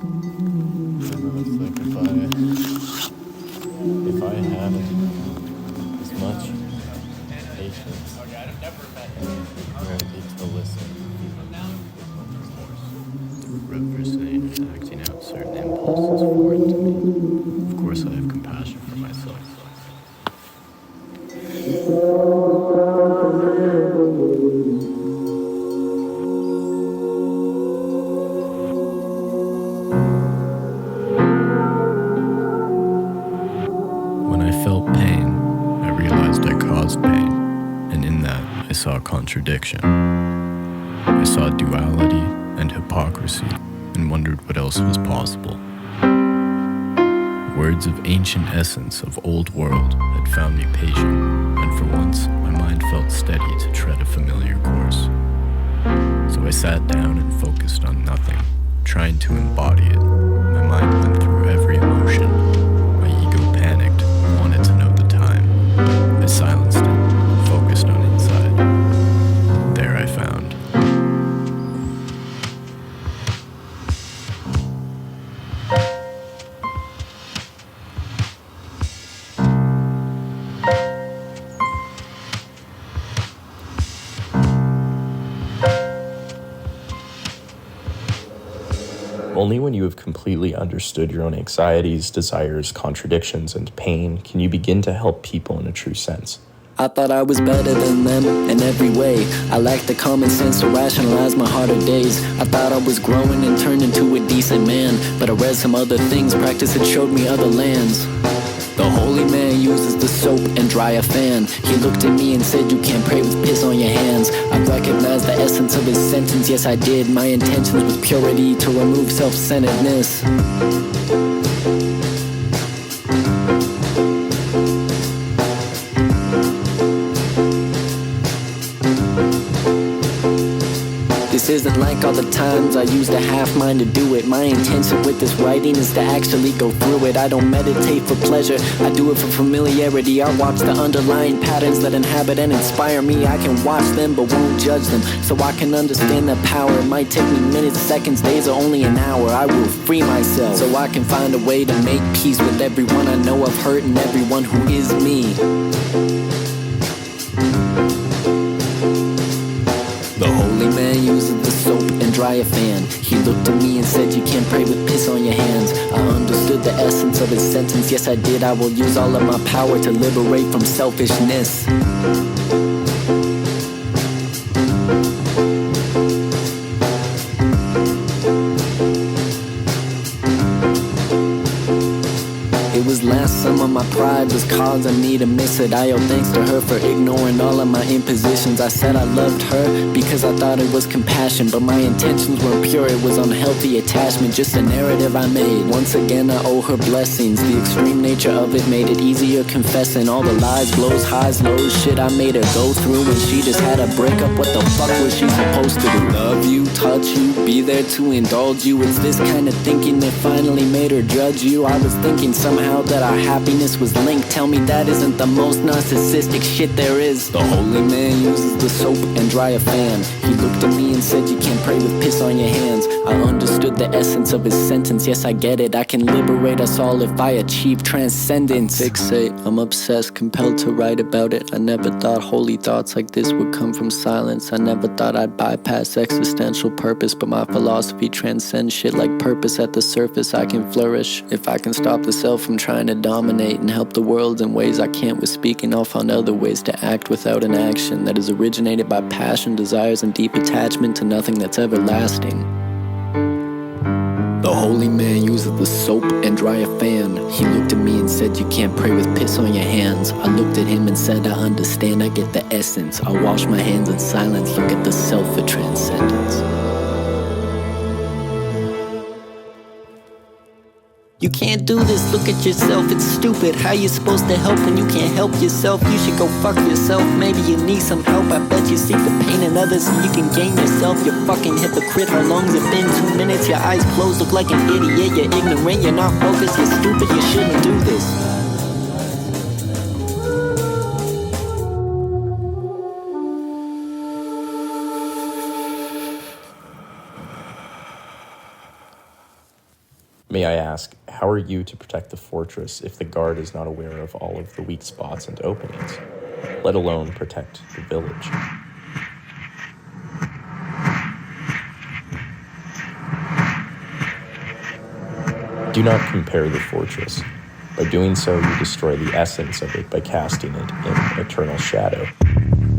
It's like if I had as much patience ready to listen, representing and acting out certain impulses foreign to me. Of course, I have compassion for myself. When I felt pain, I realized I caused pain, and in that I saw contradiction. I saw duality and hypocrisy and wondered what else was possible. Words of ancient essence of old world had found me patient, and for once my mind felt steady to tread a familiar course. So I sat down and focused on nothing, trying to embody it. My mind went through every emotion. My ego panicked, wanted to know the time. I silenced it, focused on inside. There I found. Only when you have completely understood your own anxieties, desires, contradictions, and pain can you begin to help people in a true sense. I thought I was better than them in every way. I lacked the common sense to rationalize my harder days. I thought I was growing and turned into a decent man, but I read some other things, practice had showed me other lands. The holy man uses the soap and dry a fan. He looked at me and said, you can't pray with piss on your hands. I recognized the essence of his sentence, yes I did. My intentions was purity to remove self-centeredness. This isn't like all the times I used a half mind to do it. My intention with this writing is to actually go through it. I don't meditate for pleasure, I do it for familiarity. I watch the underlying patterns that inhabit and inspire me. I can watch them but won't judge them, so I can understand their power. It might take me minutes, seconds, days, or only an hour. I will free myself so I can find a way to make peace with everyone I know I've hurt and everyone who is me. The holy man uses the soap and dry a fan. He looked at me and said, you can't pray with piss on your hands. I understood the essence of his sentence, yes I did. I will use all of my power to liberate from selfishness. It was last summer, my pride was causing me to miss it. I owe thanks to her for ignoring all of my impositions. I said I loved her because I thought it was compassion, but my intentions weren't pure, it was unhealthy attachment, just a narrative I made. Once again I owe her blessings. The extreme nature of it made it easier confessing all the lies, blows, highs, lows, shit I made her go through when she just had a breakup. What the fuck was she supposed to do? Love you, touch you, be there to indulge you. It's this kind of thinking that finally made her judge you. I was thinking somehow that our happiness was linked. Tell me that isn't the most narcissistic shit there is. The holy man uses the soap and dry a fan. He looked at me and said, you can't pray with piss on your hands. I understood the essence of his sentence, yes I get it. I can liberate us all if I achieve transcendence. Fixate, I'm obsessed, compelled to write about it. I never thought holy thoughts like this would come from silence. I never thought I'd bypass existential purpose, but my philosophy transcends shit like purpose. At the surface I can flourish if I can stop the self from trying to dominate and help the world in ways I can't with speaking. I'll find other ways to act without an action that is originated by passion, desires, and deep attachment to nothing that's everlasting. The holy man uses the soap and dry a fan. He looked at me and said, you can't pray with piss on your hands. I looked at him and said, I understand, I get the essence. I wash my hands in silence, look at the self for transcendence. You can't do this, look at yourself, it's stupid. How you supposed to help when you can't help yourself? You should go fuck yourself, maybe you need some help. I bet you seek the pain in others so you can gain yourself. You're fucking hypocrite, how long's it been? 2 minutes, your eyes closed, look like an idiot. You're ignorant, you're not focused, you're stupid, you shouldn't do this. May I ask, how are you to protect the fortress if the guard is not aware of all of the weak spots and openings, let alone protect the village? Do not compare the fortress. By doing so, you destroy the essence of it by casting it in eternal shadow.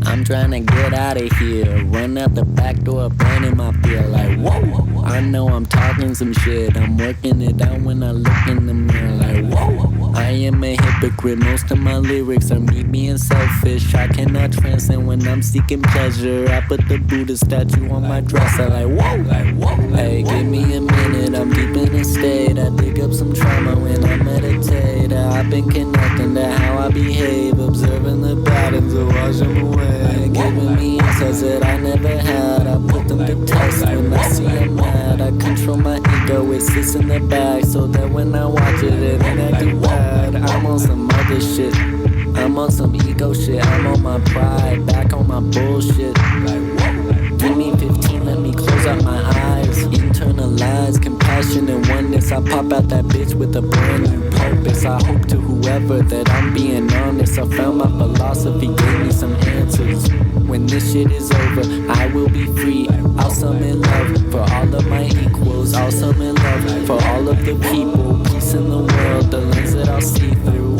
I'm trying to get out of here, run out the back door, burning my feel like whoa. I know I'm talking some shit, I'm working it out when I look in the mirror like whoa. I am a hypocrite, most of my lyrics are me being selfish. I cannot transcend when I'm seeking pleasure. I put the Buddha statue on my dresser like whoa. Hey, give me a minute, I'm deep in a state. I dig up some trauma when I meditate. I've been connecting to how I behave, observing the patterns and wash them away. Giving me insights that I never had. I put them to test when I see I'm mad. I control my ego, it sits in the back, so that when I watch it, it ain't acting bad. I'm on some other shit, I'm on some ego shit. I'm on my pride, back on my bullshit. Give me 15, let me close out my eyes. Internalize compassion and oneness. I pop out that bitch with a brand new purpose. I hope to whoever that I'm being honest. I found my philosophy, gave me some answers. When this shit is over, I will be free. I'll summon love for all of my equals. I'll summon love for all of the people. Peace in the world, the lens that I'll see through.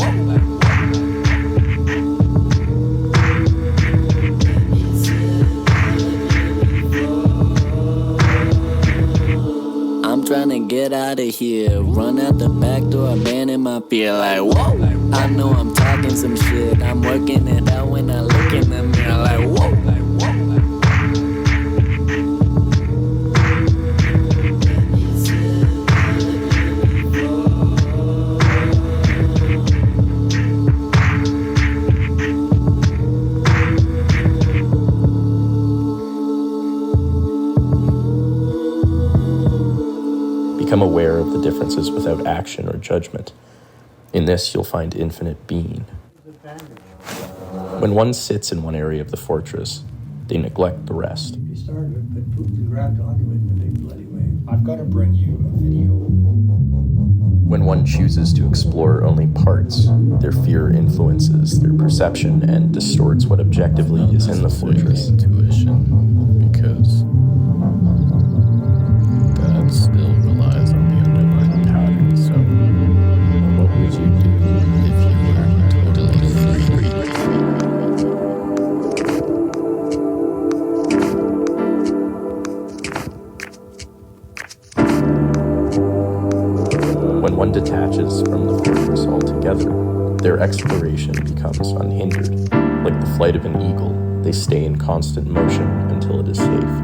Trying to get out of here, run out the back door, abandon my fear like whoa. I know I'm talking some shit, I'm working it out when I look in the mirror like whoa. Become aware of the differences without action or judgment. In this, you'll find infinite being. When one sits in one area of the fortress, they neglect the rest. He started, but Putin grabbed onto it in a big bloody way. I've got to bring you a video. When one chooses to explore only parts, their fear influences their perception and distorts what objectively is in the fortress. Intuition, because that still relies on the underlying pattern. So, what would you do if you were totally free? When one detaches from the fortress altogether, their exploration becomes unhindered. Like the flight of an eagle, they stay in constant motion until it is safe.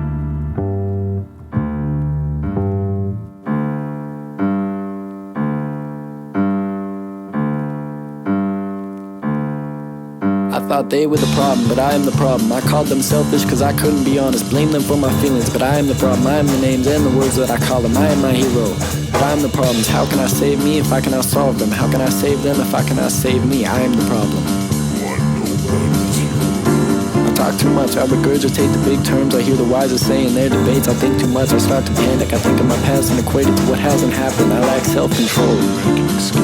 I thought they were the problem, but I am the problem. I called them selfish cause I couldn't be honest. Blame them for my feelings, but I am the problem. I am the names and the words that I call them. I am my hero, but I am the problems. How can I save me if I cannot solve them? How can I save them if I cannot save me? I am the problem. I talk too much, I regurgitate the big terms. I hear the wisest saying their debates. I think too much, I start to panic. I think of my past and equate it to what hasn't happened. I lack self-control,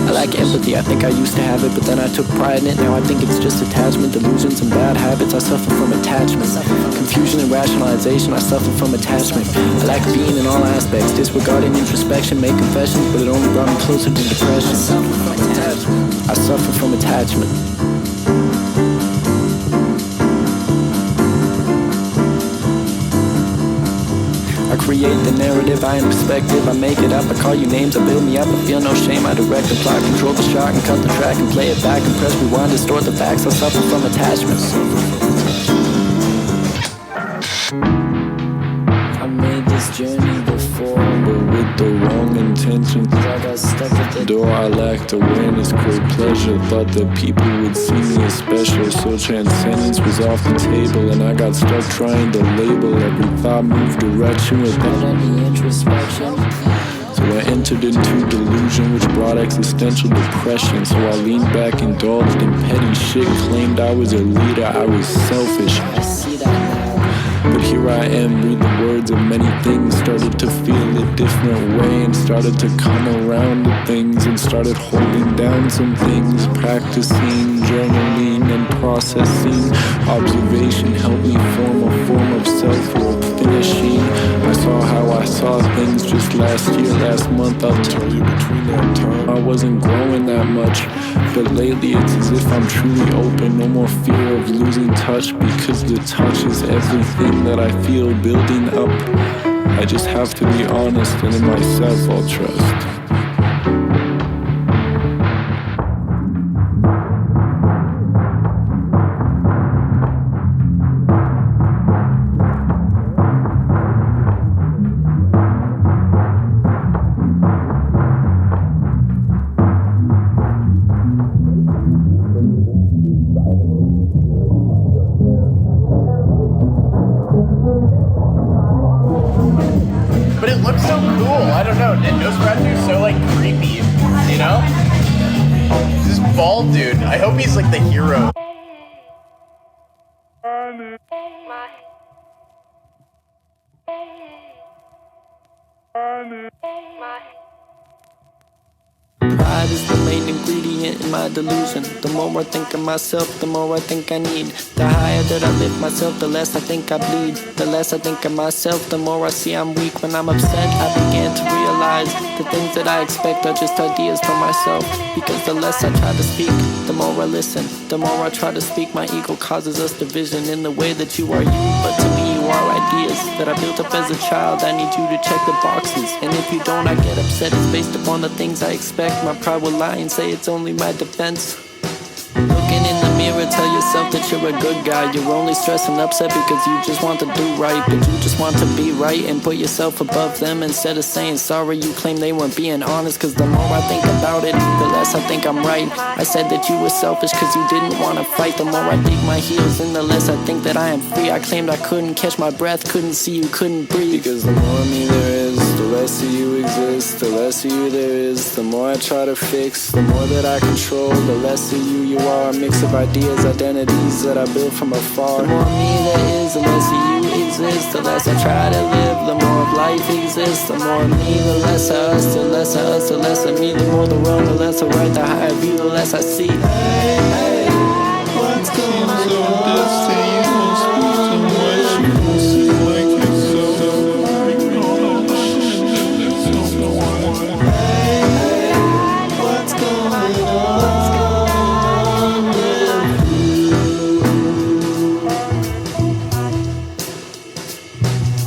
I lack empathy. I think I used to have it, but then I took pride in it. Now I think it's just attachment, delusions and bad habits. I suffer from attachment, confusion and rationalization. I suffer from attachment. I lack being in all aspects, disregarding introspection, make confessions, but it only brought me closer to depression. I suffer from attachment. I create the narrative, I am perspective, I make it up, I call you names, I build me up, I feel no shame, I direct the plot, control the shot, and cut the track, and play it back, and press rewind, distort the facts, I suffer from attachment. I made this journey before, but with the wrong intentions. I got stuck at the door, I lacked awareness, crave pleasure, thought that people would see me as special, so transcendence was off the table, and I got stuck trying to label every thought, move direction without any introspection. So I entered into delusion, which brought existential depression. So I leaned back, indulged in petty shit, claimed I was a leader, I was selfish. I see that now. But here I am, read the words of many things. Started to feel a different way and started to come around to things and started holding down some things. Practicing, journaling and processing. Observation helped me form a form of self-worth. Finishing, I saw how I saw things just last year, last month. I'll tell you, between that time I wasn't growing that much, but lately it's as if I'm truly open. No more fear of losing touch, because the touch is everything that I feel building up. I just have to be honest, and in myself I'll trust. But it looks so cool. I don't know. Nosferatu is so like creepy, you know? This bald dude. I hope he's like the hero. Pride is the main ingredient in my delusion. The more I think of myself, the more I think I need. The higher that I lift myself, the less I think I bleed. The less I think of myself, the more I see I'm weak. When I'm upset, I began to realize the things that I expect are just ideas from myself. Because the less I try to speak, the more I listen. The more I try to speak, my ego causes us division in the way that you are you. But to me, you are ideas that I built up as a child. I need you to check the boxes, and if you don't, I get upset. It's based upon the things I expect. My pride will lie and say it's only my defense. Looking in the mirror, tell yourself that you're a good guy. You're only stressed and upset because you just want to do right. But you just want to be right and put yourself above them. Instead of saying sorry, you claim they weren't being honest. Cause the more I think about it, the less I think I'm right. I said that you were selfish cause you didn't want to fight. The more I dig my heels in, the less I think that I am free. I claimed I couldn't catch my breath, couldn't see you, couldn't breathe. Because the more of me there is, the less of you exist. The less of you there is, the more I try to fix. The more that I control, the less of you are. A mix of ideas, identities that I built from afar. The more of me there is, the less of you exist. The less I try to live, the more of life exists. The more of me, the less of us. The less of us, the less of me. The more the wrong, the less of right. The higher view, the less I see. Hey, hey, what's going on?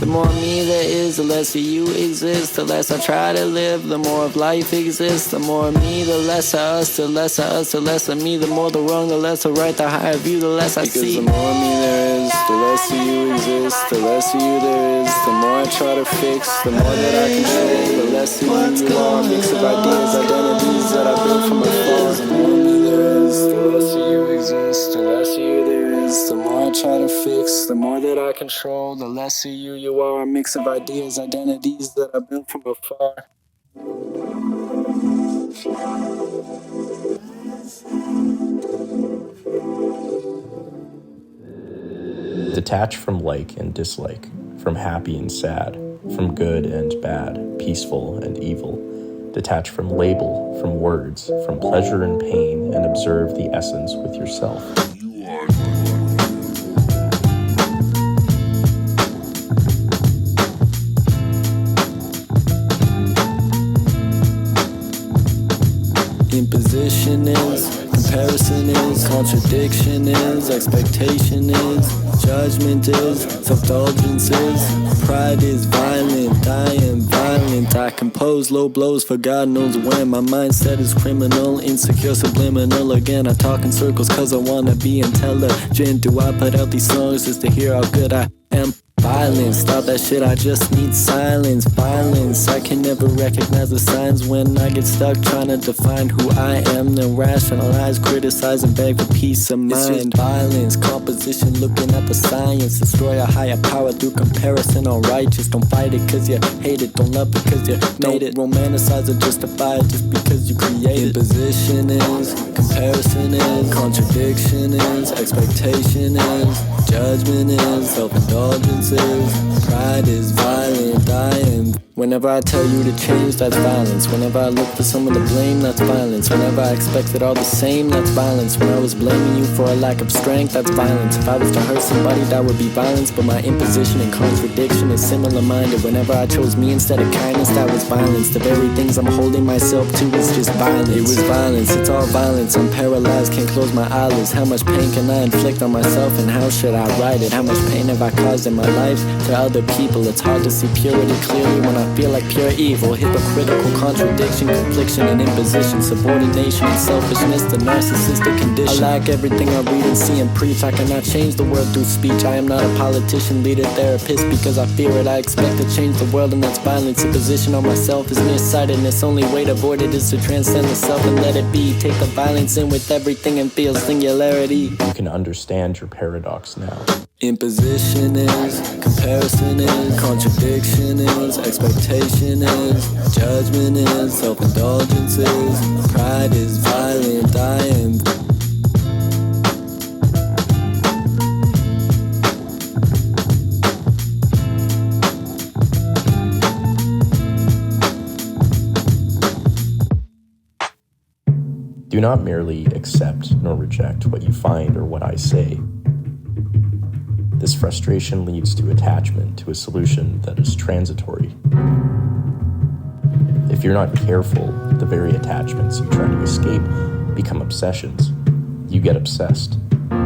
The more of me there is, the less of you exist. The less I try to live, the more of life exists. The more of me, the less of us. The less of us, the less of me. The more the wrong, the less of right. The higher view, the less I see. Because the more of me there is, the less of you exist. The less of you there is, the more I try to fix. The more that I control, the less of you are. A mix of ideas, identities that I built from afar. The more of me there is, the less of you exist. The less of you there is, the more I try to fix. The more that I control, the less of you are. A mix of ideas, identities that I built from afar. Detach from like and dislike, from happy and sad, from good and bad, peaceful and evil. Detach from label, from words, from pleasure and pain, and observe the essence with yourself. Imposition is, comparison is, contradiction is, expectation is, judgment is, self-indulgence is, pride is violent, I am violent, I compose low blows for God knows when, my mindset is criminal, insecure, subliminal, again I talk in circles cause I wanna be intelligent, do I put out these songs just to hear how good I am? Violence, stop that shit, I just need silence. Violence, I can never recognize the signs when I get stuck trying to define who I am. Then rationalize, criticize, and beg for peace of mind. It's just violence, composition, looking at the science. Destroy a higher power through comparison on righteous. Don't fight it cause you hate it, don't love it cause you made it. Romanticize or justify it just because you create it. Imposition is, Comparison is, contradiction is, expectation is, judgment is, self-indulgence is, pride is violent, I am. Whenever I tell you to change, that's violence. Whenever I look for someone to blame, that's violence. Whenever I expect it all the same, that's violence. When I was blaming you for a lack of strength, that's violence. If I was to hurt somebody, that would be violence. But my imposition and contradiction is similar-minded. Whenever I chose me instead of kindness, that was violence. The very things I'm holding myself to is just violence. It was violence, it's all violence. I'm paralyzed, can't close my eyelids. How much pain can I inflict on myself, and how should I write it? How much pain have I caused in my life to other people? It's hard to see purity clearly when I feel like pure evil. Hypocritical contradiction, confliction and imposition, subordination and selfishness, the narcissistic condition. I lack everything I read and see and preach. I cannot change the world through speech. I am not a politician, leader, therapist, because I fear it. I expect to change the world, and that's violence. Imposition on myself is nearsightedness. Only way to avoid it is to transcend the self and let it be. Take the violence in with everything and feel singularity. You can understand your paradox now. Imposition is, comparison is, contradiction is, expectation is, judgment is, self-indulgence is, pride is violent, I am. Do not merely accept nor reject what you find or what I say. This frustration leads to attachment to a solution that is transitory. If you're not careful, the very attachments you try to escape become obsessions. You get obsessed.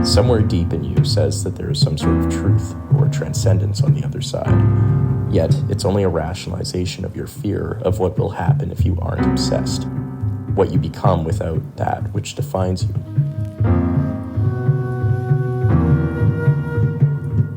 Somewhere deep in you says that there is some sort of truth or transcendence on the other side. Yet, it's only a rationalization of your fear of what will happen if you aren't obsessed. What you become without that which defines you.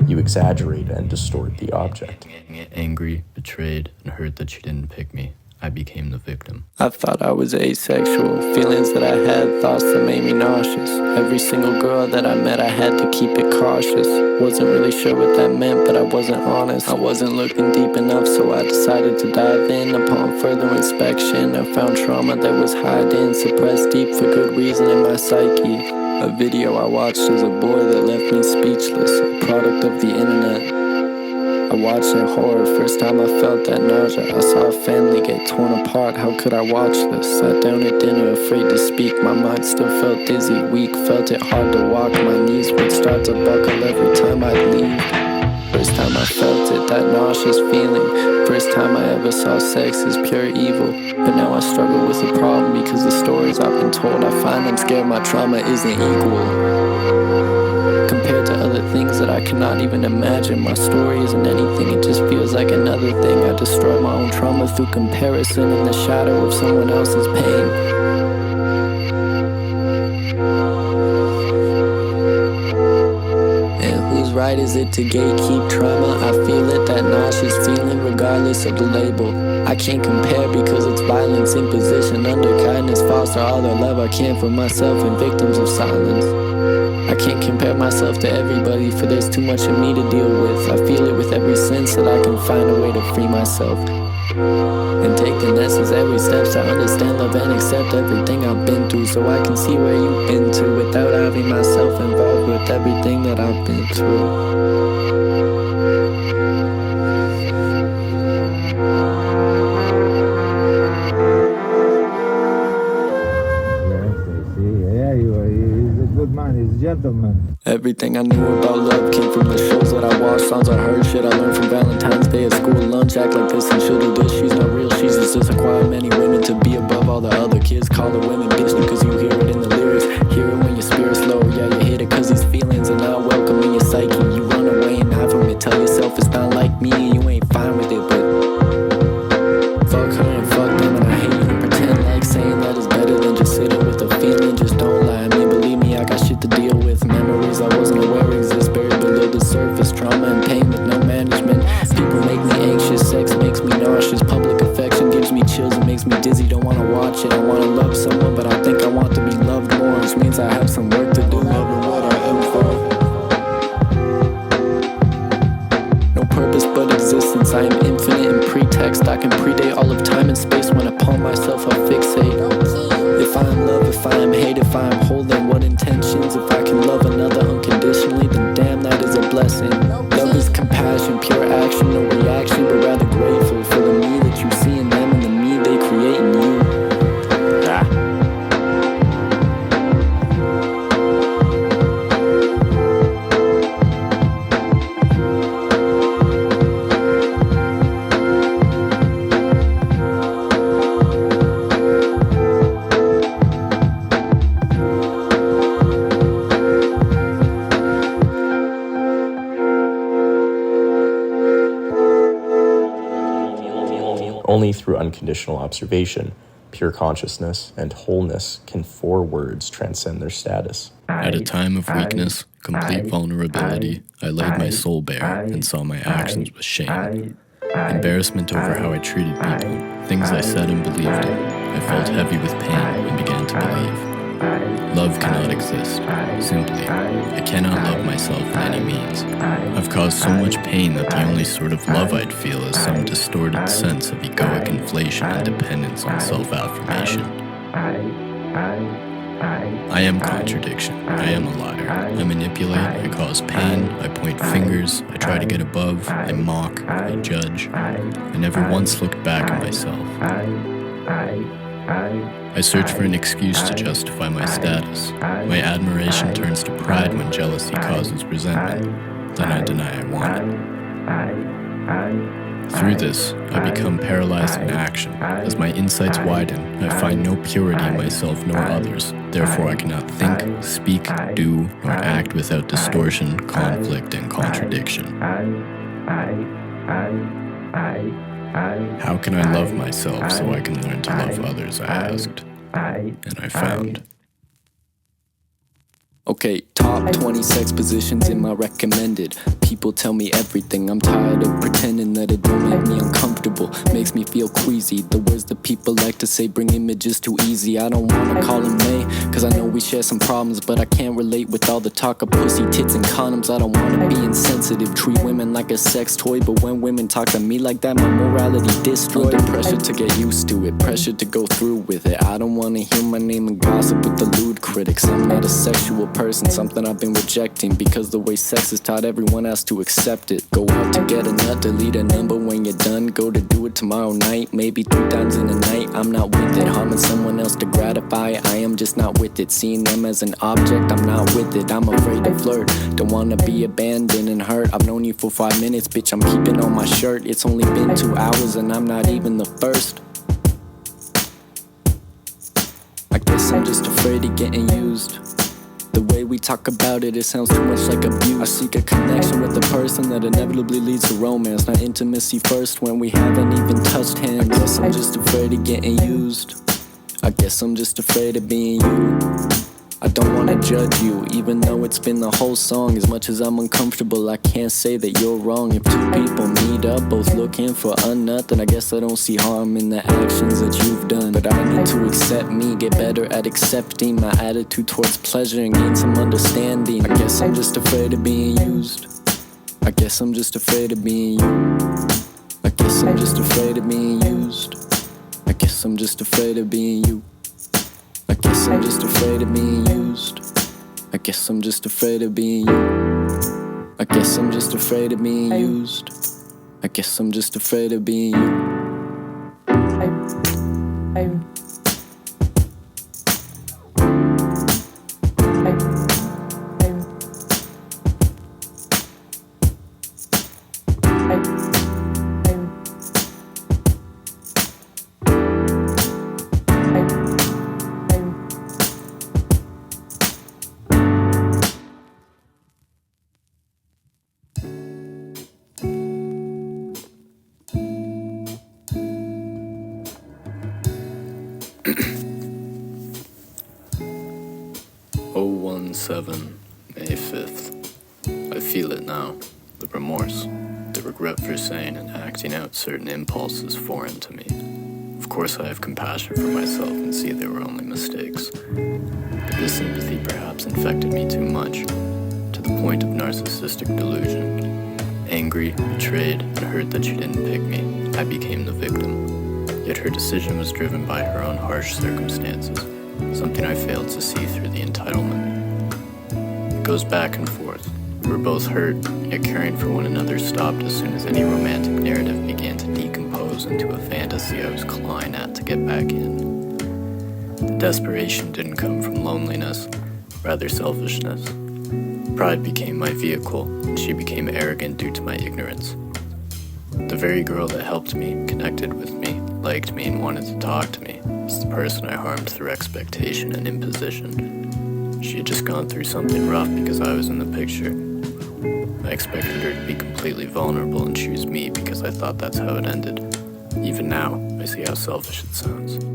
You exaggerate and distort the object. Angry, betrayed, and hurt that she didn't pick me. I became the victim. I thought I was asexual. Feelings that I had, thoughts that made me nauseous. Every single girl that I met, I had to keep it cautious. Wasn't really sure what that meant, but I wasn't honest. I wasn't looking deep enough, so I decided to dive in. Upon further inspection, I found trauma that was hiding, suppressed deep for good reason in my psyche. A video I watched as a boy that left me speechless, a product of the internet. I watched in horror, first time I felt that nausea. I saw a family get torn apart, how could I watch this? Sat down at dinner, afraid to speak, my mind still felt dizzy, weak. Felt it hard to walk, my knees would start to buckle every time I'd leave. First time I felt it, that nauseous feeling. First time I ever saw sex as pure evil. But now I struggle with the problem because the stories I've been told, I find I'm scared my trauma isn't equal. Compared to other things that I cannot even imagine, my story isn't anything, it just feels like another thing. I destroy my own trauma through comparison in the shadow of someone else's pain. Right is it to gatekeep trauma? I feel it, that nauseous feeling regardless of the label. I can't compare because it's violence, imposition, under kindness, foster all the love I can for myself and victims of silence. I can't compare myself to everybody, for there's too much of me to deal with. I feel it with every sense that I can find a way to free myself and take the necessary steps to understand, love, and accept everything I've been through, so I can see where you've been to without having myself involved with everything that I've been through. Gentleman. Everything I knew about love came from the shows that I watched, songs I heard, shit I learned from Valentine's Day at school lunch. Act like this and she'll do this, she's not real, she's just acquire many women to be above all the other kids. Call the women bitch because you hear it in the lyrics. Hear it when your spirit's low, yeah, you hate it cause these feelings are not welcome in your psyche. You run away and hide from it, tell yourself it's not like me and you ain't fine with it, but fuck her and fuck them, and I hate you to pretend like saying that is better than just sitting with the feeling. Just don't lie, I mean believe me, I got shit to deal with. Memories I wasn't aware exist, buried below the surface. Trauma and pain with no management. People make me anxious, sex makes me nauseous. Public affection gives me chills and makes me dizzy. Don't wanna watch it, I wanna love someone, but I think I want to be loved more, which means I have some work to do. Never what I am for. No purpose but existence, I am infinite in pretext. I can predate all of time and space when upon myself I fixate. If I am love, if I am hate, if I am Only through unconditional observation, pure consciousness, and wholeness can 4 words transcend their status. At a time of weakness, complete vulnerability, I laid my soul bare and saw my actions with shame. Embarrassment over how I treated people, things I said and believed in. I felt heavy with pain and began to believe. Love cannot exist. Simply, I cannot love myself in any means. I've caused so much pain that the only sort of love I'd feel is some distorted sense of egoic inflation and dependence on self-affirmation. I am contradiction. I am a liar. I manipulate. I cause pain. I point fingers. I try to get above. I mock. I judge. I never once looked back at myself. I search for an excuse to justify my status. My admiration turns to pride when jealousy causes resentment. Then I deny I want it. Through this, I become paralyzed in action. As my insights widen, I find no purity in myself nor others. Therefore, I cannot think, speak, do, nor act without distortion, conflict, and contradiction. How can I love myself so I can learn to love others, I asked. And I found. Okay, top 20 sex positions in my recommended. People tell me everything. I'm tired of pretending that it don't make me uncomfortable. Makes me feel queasy. The words that people like to say bring images too easy. I don't wanna call them May, cause I know we share some problems, but I can't relate with all the talk of pussy, tits, and condoms. I don't wanna be insensitive, treat women like a sex toy, but when women talk to me like that, my morality destroyed. Under pressure to get used to it, pressure to go through with it. I don't wanna hear my name and gossip with the lewd critics. I'm not a sexual person, something I've been rejecting, because the way sex is taught, everyone has to accept it. Go out to get a nut, delete a number when you're done. Go to do it tomorrow night, maybe 3 times in a night. I'm not with it, harming someone else to gratify. I am just not with it, seeing them as an object, I'm not with it. I'm afraid to flirt, don't wanna be abandoned and hurt. I've known you for 5 minutes, bitch, I'm keeping on my shirt. It's only been 2 hours and I'm not even the first. I guess I'm just afraid of getting used. The way we talk about it, it sounds too much like abuse. I seek a connection with a person that inevitably leads to romance, not intimacy first when we haven't even touched hands. I guess I'm just afraid of getting used. I guess I'm just afraid of being you. I don't wanna judge you, even though it's been the whole song. As much as I'm uncomfortable, I can't say that you're wrong. If 2 people meet up, both looking for a nut, then I guess I don't see harm in the actions that you've done. But I need to accept me, get better at accepting my attitude towards pleasure and gain some understanding. I guess I'm just afraid of being used. I guess I'm just afraid of being you. I guess I'm just afraid of being used. I guess I'm just afraid of being you. I guess I'm just afraid of being used. I guess I'm just afraid of being you. I guess I'm just afraid of being used. I guess I'm just afraid of being you. May 5th. I feel it now. The remorse. The regret for saying and acting out certain impulses foreign to me. Of course I have compassion for myself and see they were only mistakes. But this sympathy perhaps infected me too much, to the point of narcissistic delusion. Angry, betrayed, and hurt that she didn't pick me, I became the victim. Yet her decision was driven by her own harsh circumstances, something I failed to see through the entitlement. It goes back and forth. We were both hurt, yet caring for one another stopped as soon as any romantic narrative began to decompose into a fantasy I was clawing at to get back in. The desperation didn't come from loneliness, rather selfishness. Pride became my vehicle, and she became arrogant due to my ignorance. The very girl that helped me, connected with me, liked me, and wanted to talk to me was the person I harmed through expectation and imposition. She had just gone through something rough because I was in the picture. I expected her to be completely vulnerable and choose me because I thought that's how it ended. Even now, I see how selfish it sounds. A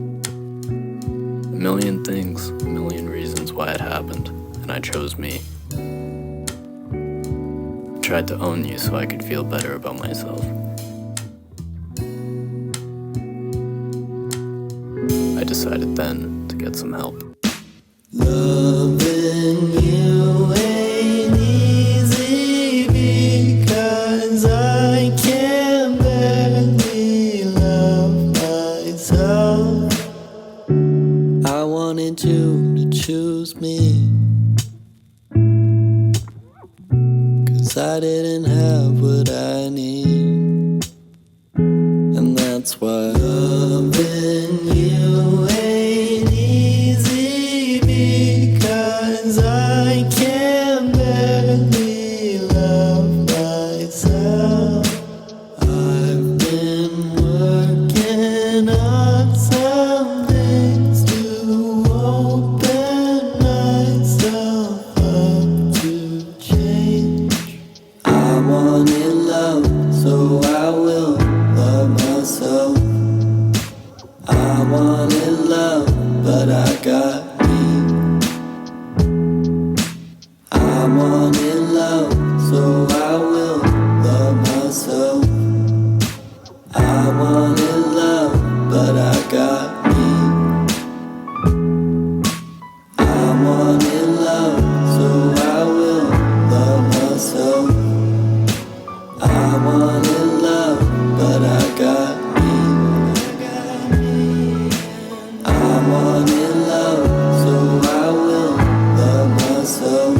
million things, a million reasons why it happened, and I chose me. I tried to own you so I could feel better about myself. I decided then to get some help. Loving you ain't easy because I can't barely love myself. I wanted you to choose me, 'cause I didn't have what I need. And that's why loving you ain't easy because I can't barely love myself. I've been working on some things to open myself up to change. I wanted love, so I will love myself. I wanted love, but I got me. I wanted love, so I will love myself. I wanted love, but I got me. I wanted love, so I will love myself. I wanted love, but I got me. I wanted love, so I will love myself.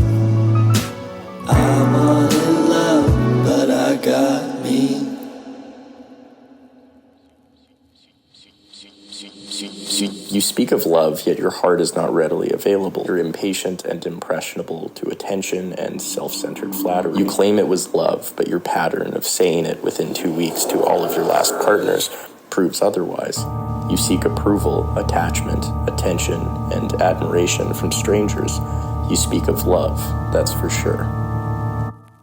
I wanted love, but I got me. You speak of love, yet your heart is not readily available. You're impatient and impressionable to attention and self-centered flattery. You claim it was love, but your pattern of saying it within 2 weeks to all of your last partners proves otherwise. You seek approval, attachment, attention, and admiration from strangers. You speak of love, that's for sure.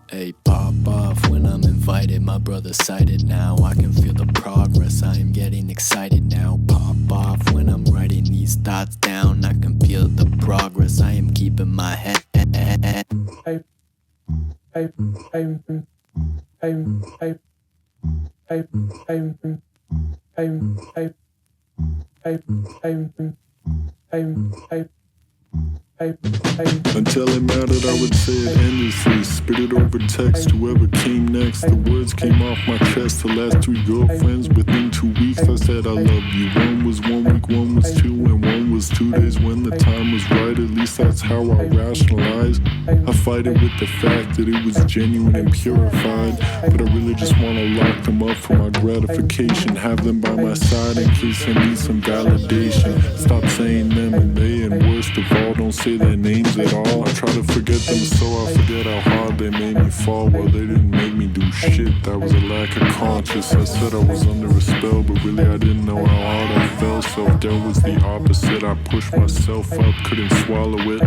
Hey, pop off when I'm invited, my brother sighted now. I can feel the progress, I am getting excited now. Pop off when I'm writing these thoughts down. I can feel the progress, I am keeping my head. Until it mattered, I would say it endlessly. Spit it over text, whoever came next. The words came off my chest. The last 3 girlfriends within 2 weeks, I said I love you. One was 1 week, one was 2, and one was 2 days when the time was right. At least that's how I rationalize. I fight it with the fact that it was genuine and purified, but I really just want to lock them up for my gratification. Have them by my side in case I need some validation. Stop saying them and they, and worst of all, don't say their names at all. I try to forget them so I forget how hard they made me fall. Well, they didn't make me do shit, that was a lack of conscience. I said I was under a spell, but really I didn't know how hard I fell. Self-doubt was the opposite. I pushed myself up, couldn't swallow it.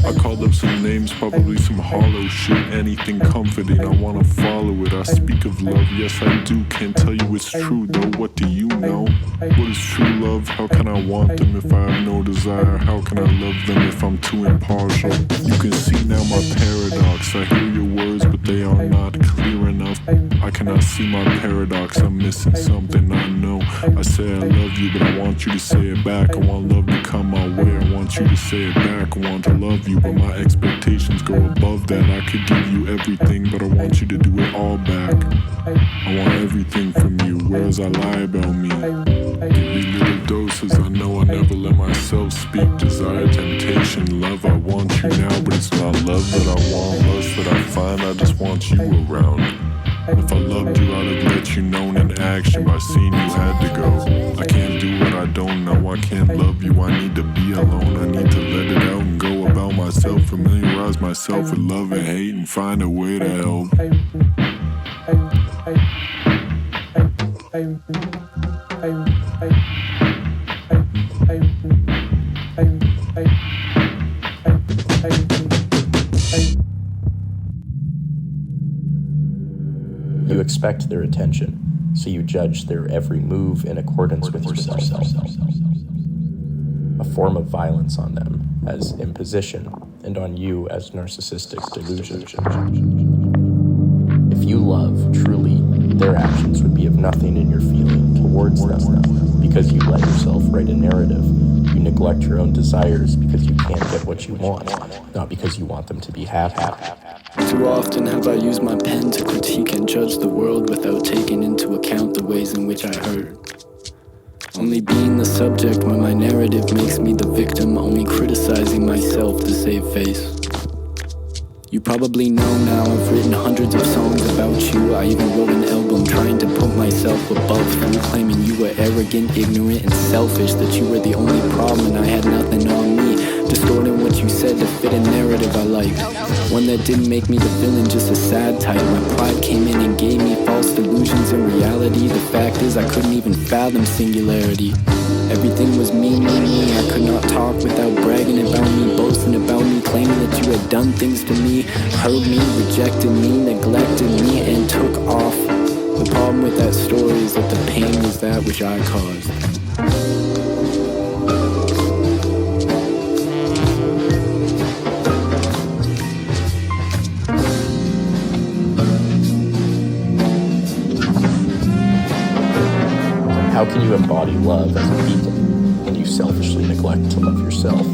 I called up some names, probably some hollow shit. Anything comforting, I wanna follow it. I speak of love, yes I do. Can't tell you it's true though, what do you know? What is true love? How can I want them if I have no desire? How can I love them if I'm too impartial? You can see now my paradox. I hear your words, but they are not clear enough. I cannot see my paradox. I'm missing something, I know. I say I love you, but I want you to say it back. I want love to come my way. I want you to say it back. I want to love you, but my expectations go above that. I could give you everything, but I want you to do it all back. I want everything from you, whereas I lie about me. Give me little doses, I know I never let myself speak. Desire, temptation, love, I want you now, but it's not love that I want, lust that I find, I just want you around. If I loved you, I'd have let you know in action by seeing you had to go. I can't do what I don't know, I can't love you, I need to be alone. I need to let it out and go about myself, familiarize myself with love and hate and find a way to help. You expect their attention, so you judge their every move in accordance with yourself. A form of violence on them as imposition, and on you as narcissistic delusion. If you love truly, their actions would be of nothing in your feeling towards them, because you let yourself write a narrative. You neglect your own desires because you can't get what you want, not because you want them to be happy. Too often have I used my pen to critique and judge the world without taking into account the ways in which I hurt. Only being the subject when my narrative makes me the victim, only criticizing myself to save face. You probably know now I've written hundreds of songs about you. I even wrote an album trying to put myself above you, claiming you were arrogant, ignorant, and selfish, that you were the only problem and I had nothing on me, distorting what you said to fit a narrative I liked. One that didn't make me the villain, just a sad type. My pride came in and gave me false delusions in reality. The fact is I couldn't even fathom singularity. Everything was me. I could not talk without bragging about me, boasting about me, claiming that you had done things to me, hurt me, rejected me, neglected me, and took off. The problem with that story is that the pain was that which I caused. How can you embody love as a beacon when you selfishly neglect to love yourself?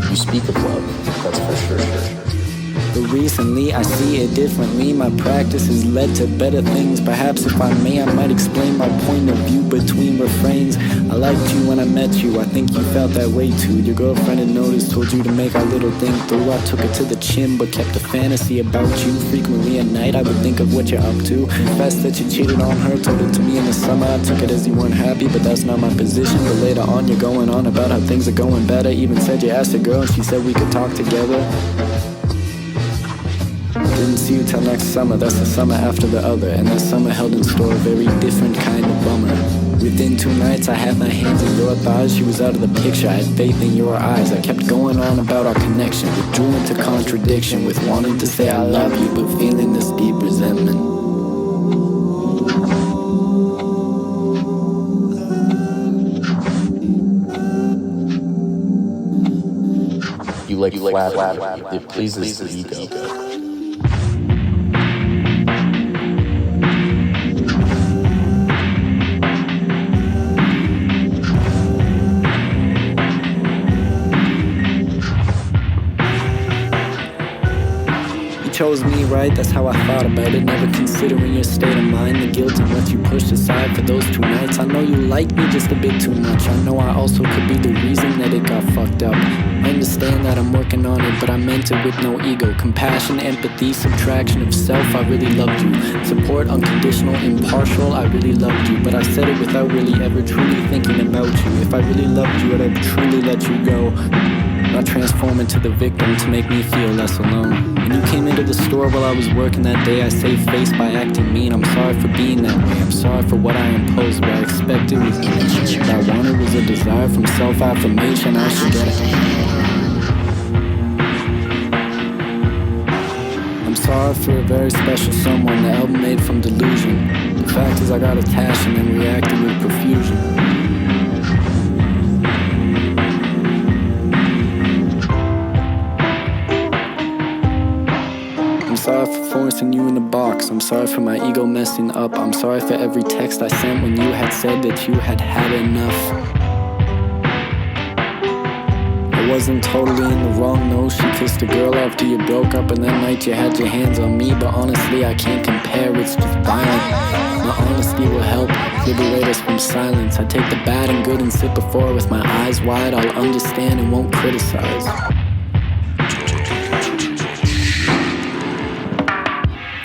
You speak of love, that's for sure. But recently I see it differently. My practice has led to better things. Perhaps if I may, I might explain my point of view between refrains. I liked you when I met you, I think you felt that way too. Your girlfriend had noticed, told you to make our little thing through. I took it to the chin, but kept a fantasy about you. Frequently at night I would think of what you're up to. Confessed that you cheated on her, told it to me in the summer. I took it as you weren't happy, but that's not my position. But later on you're going on about how things are going better. Even said you asked a girl and she said we could talk together. Didn't see you till next summer, that's the summer after the other. And that summer held in store a very different kind of bummer. Within 2 nights I had my hands in your thighs. She was out of the picture, I had faith in your eyes. I kept going on about our connection, withdrew into contradiction, with wanting to say I love you, but feeling this deep resentment. You like flat, it pleases the ego. Chose me, right? That's how I thought about it. Never considering your state of mind, the guilt and what you pushed aside for those 2 nights. I know you like me just a bit too much. I know I also could be the reason that it got fucked up. I understand that I'm working on it, but I meant it with no ego. Compassion, empathy, subtraction of self, I really loved you. Support, unconditional, impartial, I really loved you. But I said it without really ever truly thinking about you. If I really loved you, I'd have truly let you go. Not transform into the victim to make me feel less alone. When you came into the store while I was working that day, I saved face by acting mean. I'm sorry for being that way. I'm sorry for what I imposed. What I expected was image. What I wanted was a desire from self-affirmation. I should get it. I'm sorry for a very special someone, the album made from delusion. The fact is I got attached and then reacted with profusion. I'm sorry for forcing you in the box. I'm sorry for my ego messing up. I'm sorry for every text I sent when you had said that you had had enough. I wasn't totally in the wrong, no. She kissed a girl after you broke up, and that night you had your hands on me. But honestly, I can't compare, it's just violent. My honesty will help liberate us from silence. I take the bad and good and sit before it with my eyes wide. I'll understand and won't criticize.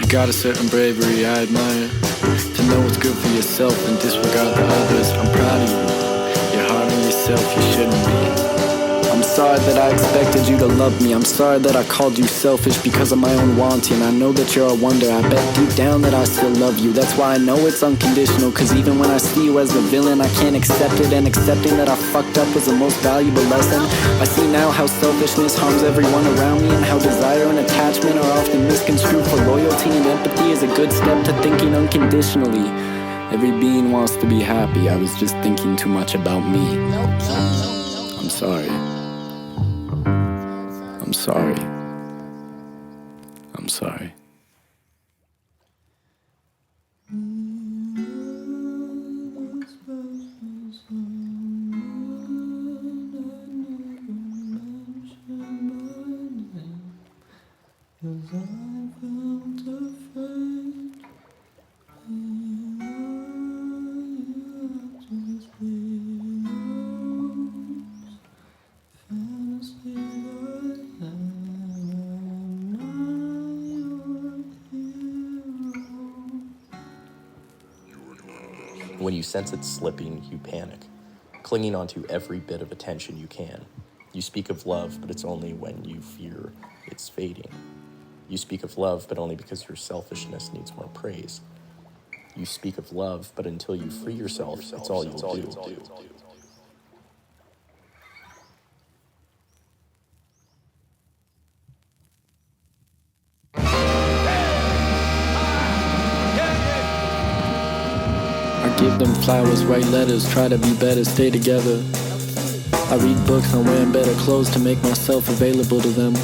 You got a certain bravery I admire, to know what's good for yourself and disregard the others. I'm proud of you. You're hard on yourself, you shouldn't be. I'm sorry that I expected you to love me. I'm sorry that I called you selfish because of my own wanting. I know that you're a wonder. I bet deep down that I still love you. That's why I know it's unconditional, cause even when I see you as the villain, I can't accept it. And accepting that I fucked up was the most valuable lesson. I see now how selfishness harms everyone around me, and how desire and attachment are often misconstrued for loyalty, and empathy is a good step to thinking unconditionally. Every being wants to be happy. I was just thinking too much about me. I'm sorry. I'm sorry. I'm sorry. When you sense it slipping, you panic, clinging onto every bit of attention you can. You speak of love, but it's only when you fear it's fading. You speak of love, but only because your selfishness needs more praise. You speak of love, but until you free yourself, it's all you'll do. I give them flowers, write letters, try to be better, stay together. I read books on wearing better clothes to make myself available to them.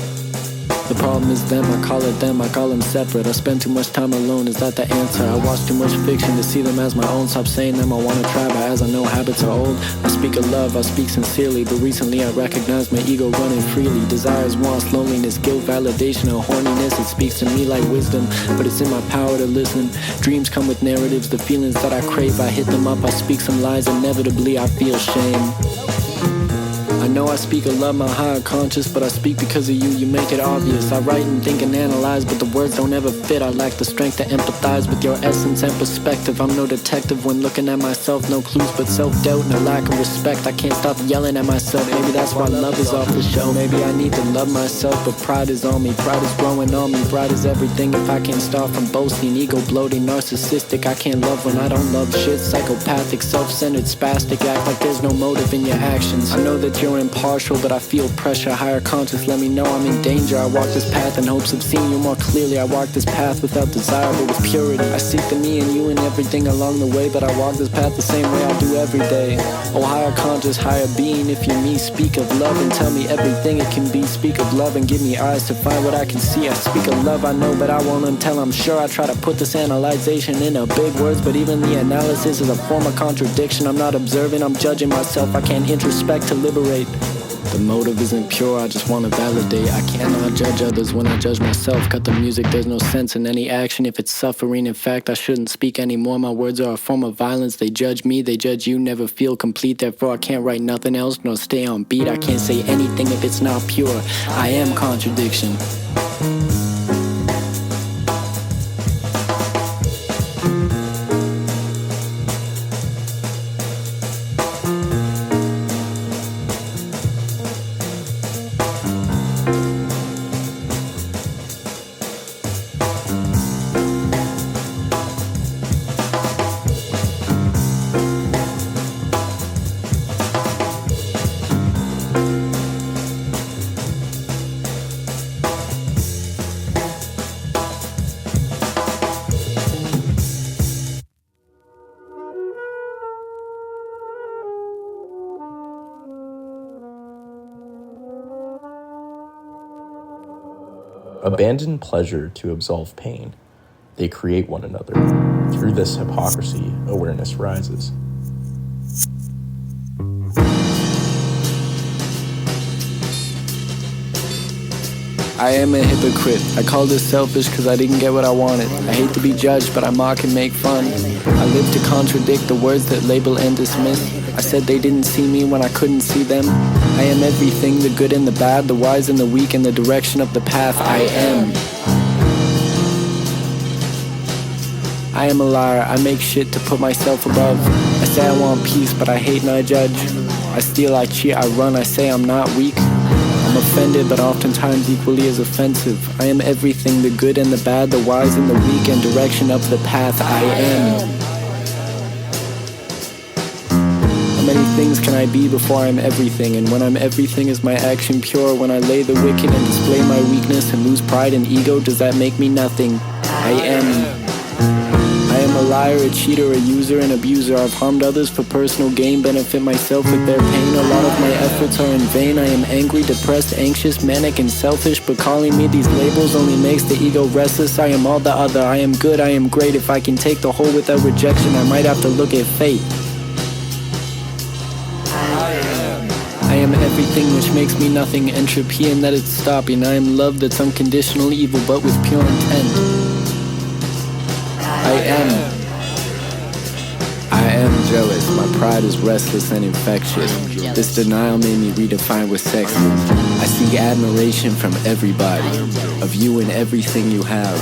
The problem is them, I call it them, I call them separate. I spend too much time alone, is that the answer? I watch too much fiction to see them as my own. Stop saying them, I wanna try, but as I know habits are old. I speak of love, I speak sincerely, but recently I recognize my ego running freely. Desires, wants, loneliness, guilt, validation, or horniness. It speaks to me like wisdom, but it's in my power to listen. Dreams come with narratives, the feelings that I crave, I hit them up, I speak some lies, inevitably I feel shame. I know I speak of love, my higher conscious, but I speak because of you, you make it obvious. I write and think and analyze, but the words don't ever fit. I lack the strength to empathize with your essence and perspective. I'm no detective when looking at myself, no clues but self-doubt and a lack of respect. I can't stop yelling at myself, maybe that's why love is off the show. Maybe I need to love myself, but pride is on me. Pride is growing on me, pride is everything. If I can't stop from boasting, ego bloating, narcissistic, I can't love when I don't love shit. Psychopathic, self-centered, spastic, act like there's no motive in your actions. I know that you're impartial, but I feel pressure. Higher conscious, let me know I'm in danger. I walk this path in hopes of seeing you more clearly. I walk this path without desire, but with purity. I seek the me and you and everything along the way, but I walk this path the same way I do every day. Oh, higher conscious, higher being, if you're me, speak of love and tell me everything it can be. Speak of love and give me eyes to find what I can see. I speak of love, I know, but I won't until I'm sure. I try to put this analyzation into big words, but even the analysis is a form of contradiction. I'm not observing, I'm judging myself. I can't introspect to liberate. The motive isn't pure, I just want to validate. I cannot judge others when I judge myself. Cut the music, there's no sense in any action if it's suffering. In fact, I shouldn't speak anymore. My words are a form of violence. They judge me, they judge you, never feel complete. Therefore, I can't write nothing else, nor stay on beat. I can't say anything if it's not pure. I am contradiction. Abandon pleasure to absolve pain. They create one another. Through this hypocrisy, awareness rises. I am a hypocrite. I call this selfish because I didn't get what I wanted. I hate to be judged, but I mock and make fun. I live to contradict the words that label and dismiss. I said they didn't see me when I couldn't see them. I am everything, the good and the bad, the wise and the weak, and the direction of the path I am. I am a liar, I make shit to put myself above. I say I want peace, but I hate and I judge. I steal, I cheat, I run, I say I'm not weak. I'm offended, but oftentimes equally as offensive. I am everything, the good and the bad, the wise and the weak, and direction of the path I am. How many things can I be before I'm everything? And when I'm everything, is my action pure? When I lay the wicked and display my weakness and lose pride and ego, does that make me nothing? I am a a liar, a cheater, a user, an abuser. I've harmed others for personal gain, benefit myself with their pain. A lot of my efforts are in vain. I am angry, depressed, anxious, manic, and selfish, but calling me these labels only makes the ego restless. I am all the other, I am good, I am great. If I can take the whole without rejection, I might have to look at fate. I am everything which makes me nothing, entropy and that it's stopping. I am love that's unconditional evil but with pure intent. I am jealous, my pride is restless and infectious. This denial made me redefine what sex is. I seek admiration from everybody, of you and everything you have,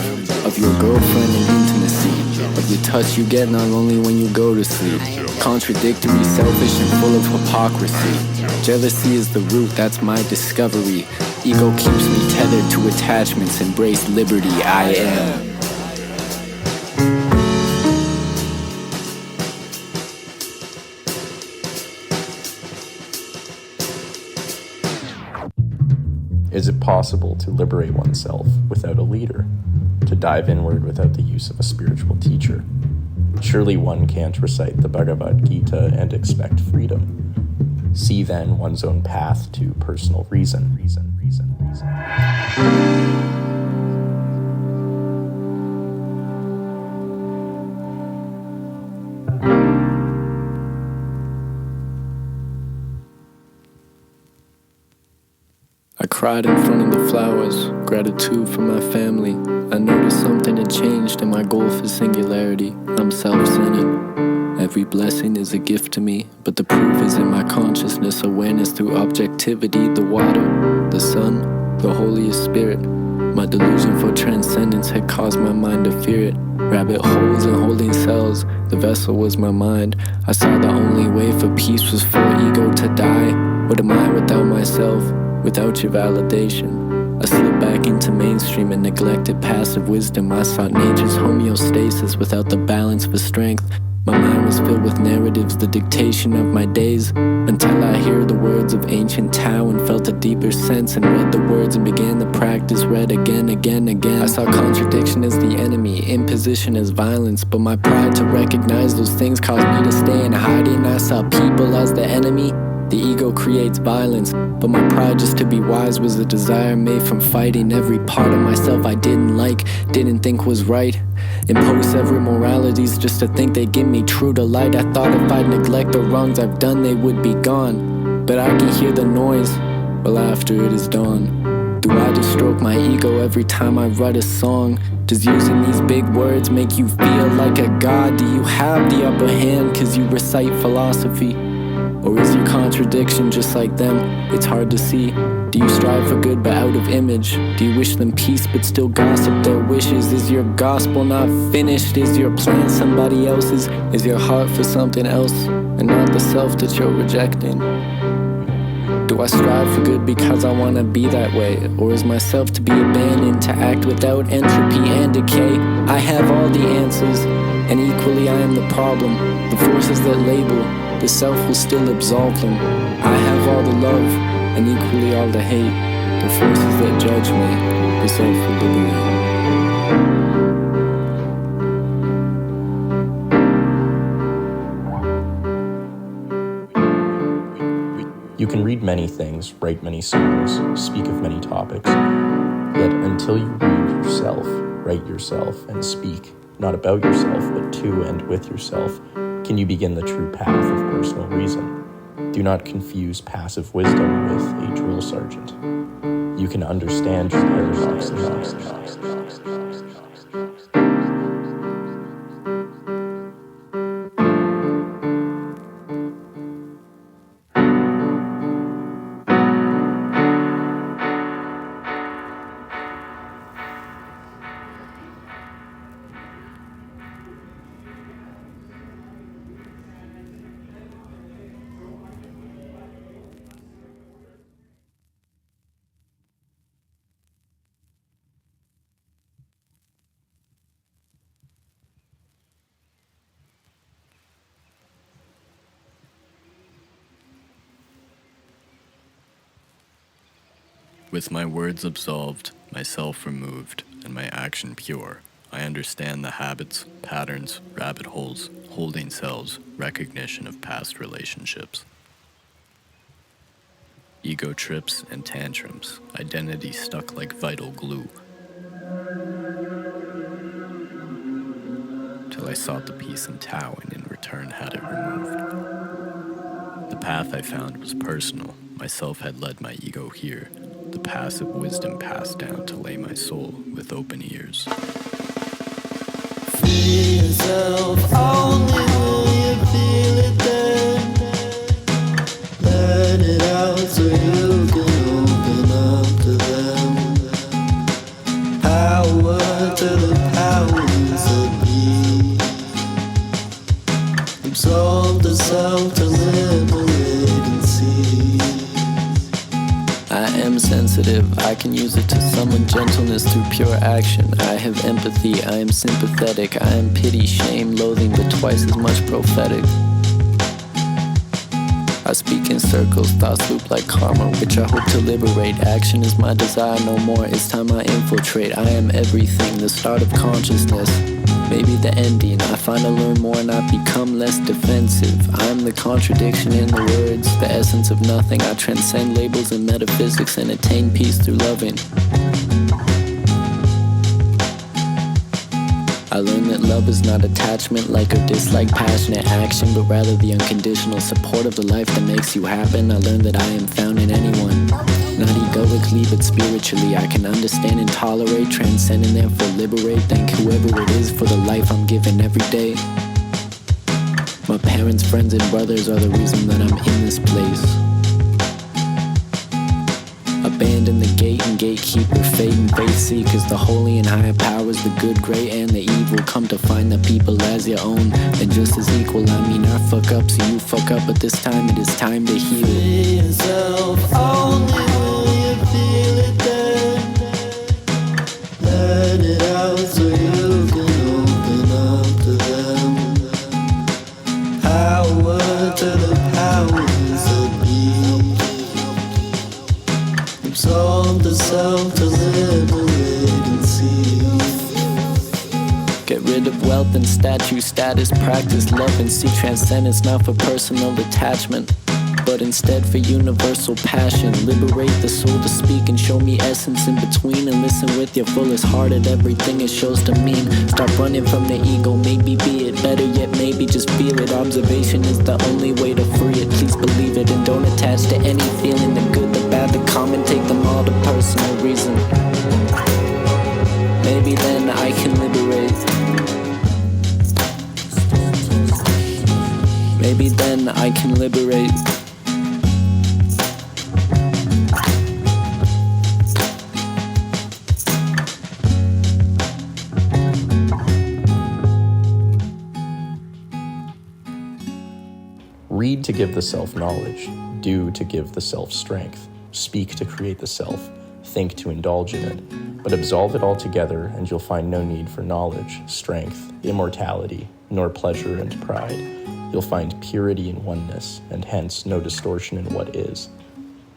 of your girlfriend and intimacy, of the touch you get not only when you go to sleep. Contradictory, selfish, and full of hypocrisy. Jealousy is the root, that's my discovery. Ego keeps me tethered to attachments, embrace liberty, I am. Is it possible to liberate oneself without a leader? To dive inward without the use of a spiritual teacher? Surely one can't recite the Bhagavad Gita and expect freedom. See then one's own path to personal reason. I cried in front of the flowers, gratitude for my family. I noticed something had changed and my goal for singularity. I'm self-centered. Every blessing is a gift to me, but the proof is in my consciousness, awareness through objectivity, the water, the sun, the Holy Spirit. My delusion for transcendence had caused my mind to fear it. Rabbit holes and holding cells, the vessel was my mind. I saw the only way for peace was for ego to die. What am I without myself, without your validation? I slipped back into mainstream and neglected passive wisdom. I sought nature's homeostasis without the balance for strength. My mind was filled with narratives, the dictation of my days, until I heard the words of ancient Tao and felt a deeper sense and read the words and began the practice, read again. I saw contradiction as the enemy, imposition as violence, but my pride to recognize those things caused me to stay in hiding. I saw people as the enemy. The ego creates violence, but my pride just to be wise was a desire made from fighting every part of myself I didn't like, didn't think was right. Impose several moralities just to think they give me true delight. I thought if I'd neglect the wrongs I've done, they would be gone. But I can hear the noise, well after it is dawn. Do I just stroke my ego every time I write a song? Does using these big words make you feel like a god? Do you have the upper hand cause you recite philosophy? Or is your contradiction just like them? It's hard to see. Do you strive for good but out of image? Do you wish them peace but still gossip their wishes? Is your gospel not finished? Is your plan somebody else's? Is your heart for something else and not the self that you're rejecting? Do I strive for good because I want to be that way? Or is myself to be abandoned, to act without entropy and decay? I have all the answers, and equally I am the problem. The forces that label, the self will still absolve them. I have all the love, and equally all the hate. The forces that judge me, the self will believe. You can read many things, write many songs, speak of many topics, yet until you read yourself, write yourself, and speak, not about yourself, but to and with yourself, can you begin the true path of personal reason. Do not confuse passive wisdom with a drill sergeant. You can understand your paradox. With my words absolved, myself removed, and my action pure, I understand the habits, patterns, rabbit holes, holding cells, recognition of past relationships. Ego trips and tantrums, identity stuck like vital glue. Till I sought the peace in Tao and in return had it removed. The path I found was personal. Myself had led my ego here. The passive wisdom passed down to lay my soul with open ears. Feel yourself, only will you feel it then. Let it out so you can open up to them. Power to the powers that be. Absolve the self to liberate and see. I am sensitive, I can use it to summon gentleness through pure action. I have empathy, I am sympathetic, I am pity, shame, loathing, but twice as much prophetic. I speak in circles, thoughts loop like karma, which I hope to liberate. Action is my desire, no more, it's time I infiltrate. I am everything, the start of consciousness, maybe the ending. I find I learn more and I become less defensive. I'm the contradiction in the words, the essence of nothing. I transcend labels and metaphysics and attain peace through loving. I learned that love is not attachment, like or dislike, passionate action, but rather the unconditional support of the life that makes you happen. I learned that I am found in anyone, not egoically but spiritually. I can understand and tolerate, transcend and therefore liberate. Thank whoever it is for the life I'm given every day. My parents, friends and brothers are the reason that I'm in this place. Abandon the gate and gatekeeper, fate and faith seekers, the holy and higher powers, the good, great and the evil. Come to find the people as your own and just as equal. I mean, I fuck up so you fuck up, but this time it is time to heal. Free yourself, only will you feel it then. Let it out so you can open up to them. Power to the powers that be. Absolve the self to liberate and see. Get rid of wealth and statue status. Practice love and see transcendence, not for personal attachment, but instead for universal passion. Liberate the soul to speak and show me essence in between. And listen with your fullest heart at everything it shows to mean. Stop running from the ego, maybe be it. Better yet, maybe just feel it. Observation is the only way to free it. Please believe it and don't attach to any feeling. The good, the bad, the common, take them all to personal reason. Maybe then I can liberate. Maybe then I can liberate. Read to give the self knowledge, do to give the self strength, speak to create the self, think to indulge in it, but absolve it all together and you'll find no need for knowledge, strength, immortality, nor pleasure and pride. You'll find purity and oneness, and hence no distortion in what is.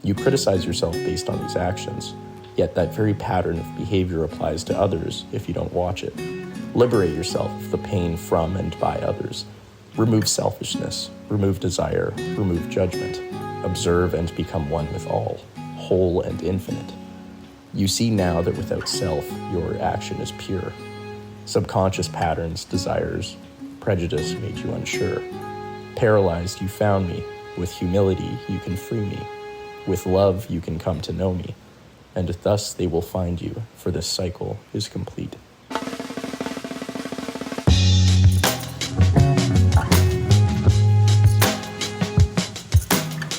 You criticize yourself based on these actions, yet that very pattern of behavior applies to others if you don't watch it. Liberate yourself of the pain from and by others. Remove selfishness, remove desire, remove judgment. Observe and become one with all, whole and infinite. You see now that without self, your action is pure. Subconscious patterns, desires, prejudice made you unsure. Paralyzed, you found me. With humility, you can free me. With love, you can come to know me. And thus they will find you, for this cycle is complete.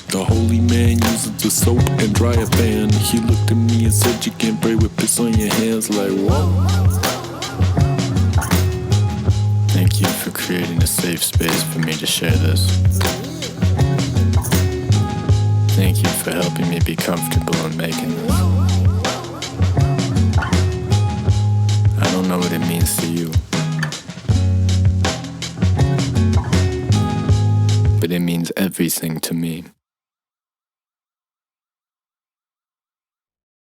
The holy man uses the soap and dry a fan. He looked at me and said, you can't pray with piss on your hands. Like, what? Thank you for creating a safe space for me to share this. Thank you for helping me be comfortable in making this. I don't know what it means to you, but it means everything to me.